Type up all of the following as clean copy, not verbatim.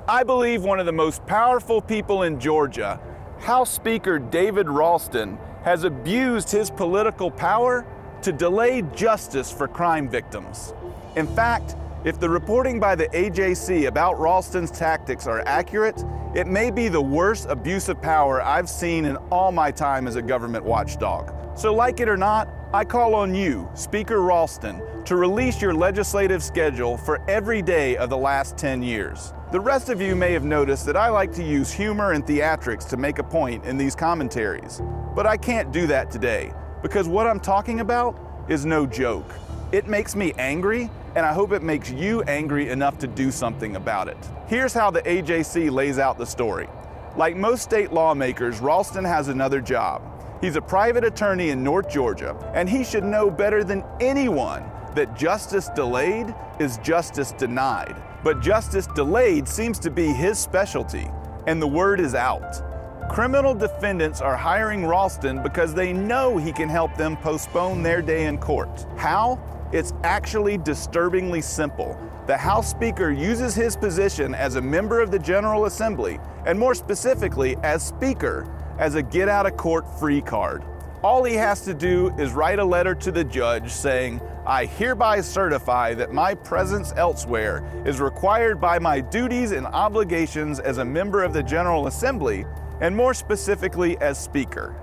I believe one of the most powerful people in Georgia, House Speaker David Ralston, has abused his political power to delay justice for crime victims. In fact, if the reporting by the AJC about Ralston's tactics are accurate, it may be the worst abuse of power I've seen in all my time as a government watchdog. So like it or not, I call on you, Speaker Ralston, to release your legislative schedule for every day of the last 10 years. The rest of you may have noticed that I like to use humor and theatrics to make a point in these commentaries. But I can't do that today, because what I'm talking about is no joke. It makes me angry, and I hope it makes you angry enough to do something about it. Here's how the AJC lays out the story. Like most state lawmakers, Ralston has another job. He's a private attorney in North Georgia, and he should know better than anyone that justice delayed is justice denied. But justice delayed seems to be his specialty, and the word is out. Criminal defendants are hiring Ralston because they know he can help them postpone their day in court. How? It's actually disturbingly simple. The House Speaker uses his position as a member of the General Assembly, and more specifically as Speaker, as a get-out-of-court-free card. All he has to do is write a letter to the judge saying, "I hereby certify that my presence elsewhere is required by my duties and obligations as a member of the General Assembly, and more specifically as Speaker."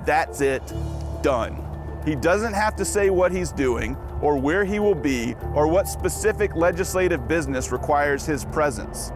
That's it. Done. He doesn't have to say what he's doing, or where he will be, or what specific legislative business requires his presence.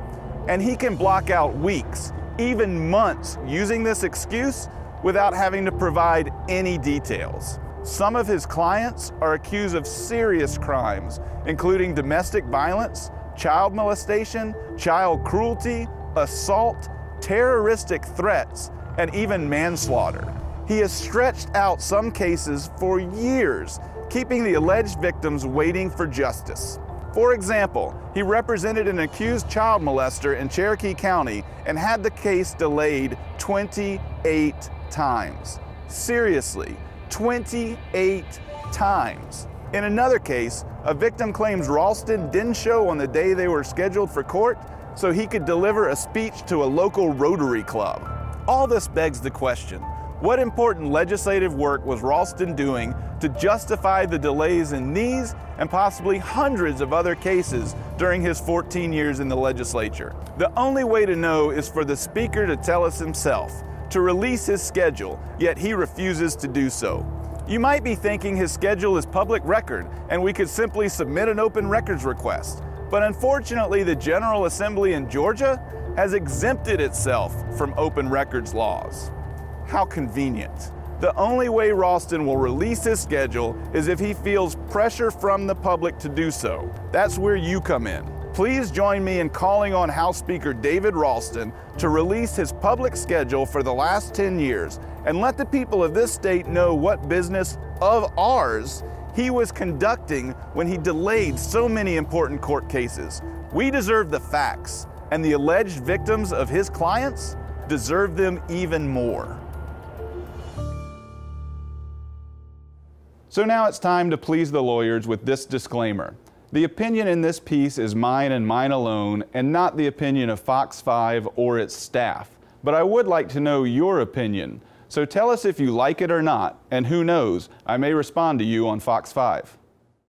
And he can block out weeks, even months, using this excuse without having to provide any details. Some of his clients are accused of serious crimes, including domestic violence, child molestation, child cruelty, assault, terroristic threats, and even manslaughter. He has stretched out some cases for years, keeping the alleged victims waiting for justice. For example, he represented an accused child molester in Cherokee County and had the case delayed 28 times. Seriously, 28 times. In another case, a victim claims Ralston didn't show on the day they were scheduled for court so he could deliver a speech to a local Rotary Club. All this begs the question, what important legislative work was Ralston doing to justify the delays in these and possibly hundreds of other cases during his 14 years in the legislature? The only way to know is for the Speaker to tell us himself, to release his schedule, yet he refuses to do so. You might be thinking his schedule is public record and we could simply submit an open records request. But unfortunately, the General Assembly in Georgia has exempted itself from open records laws. How convenient. The only way Ralston will release his schedule is if he feels pressure from the public to do so. That's where you come in. Please join me in calling on House Speaker David Ralston to release his public schedule for the last 10 years and let the people of this state know what business of ours he was conducting when he delayed so many important court cases. We deserve the facts, and the alleged victims of his clients deserve them even more. So now it's time to please the lawyers with this disclaimer. The opinion in this piece is mine and mine alone, and not the opinion of Fox 5 or its staff. But I would like to know your opinion. So tell us if you like it or not, and who knows, I may respond to you on Fox 5.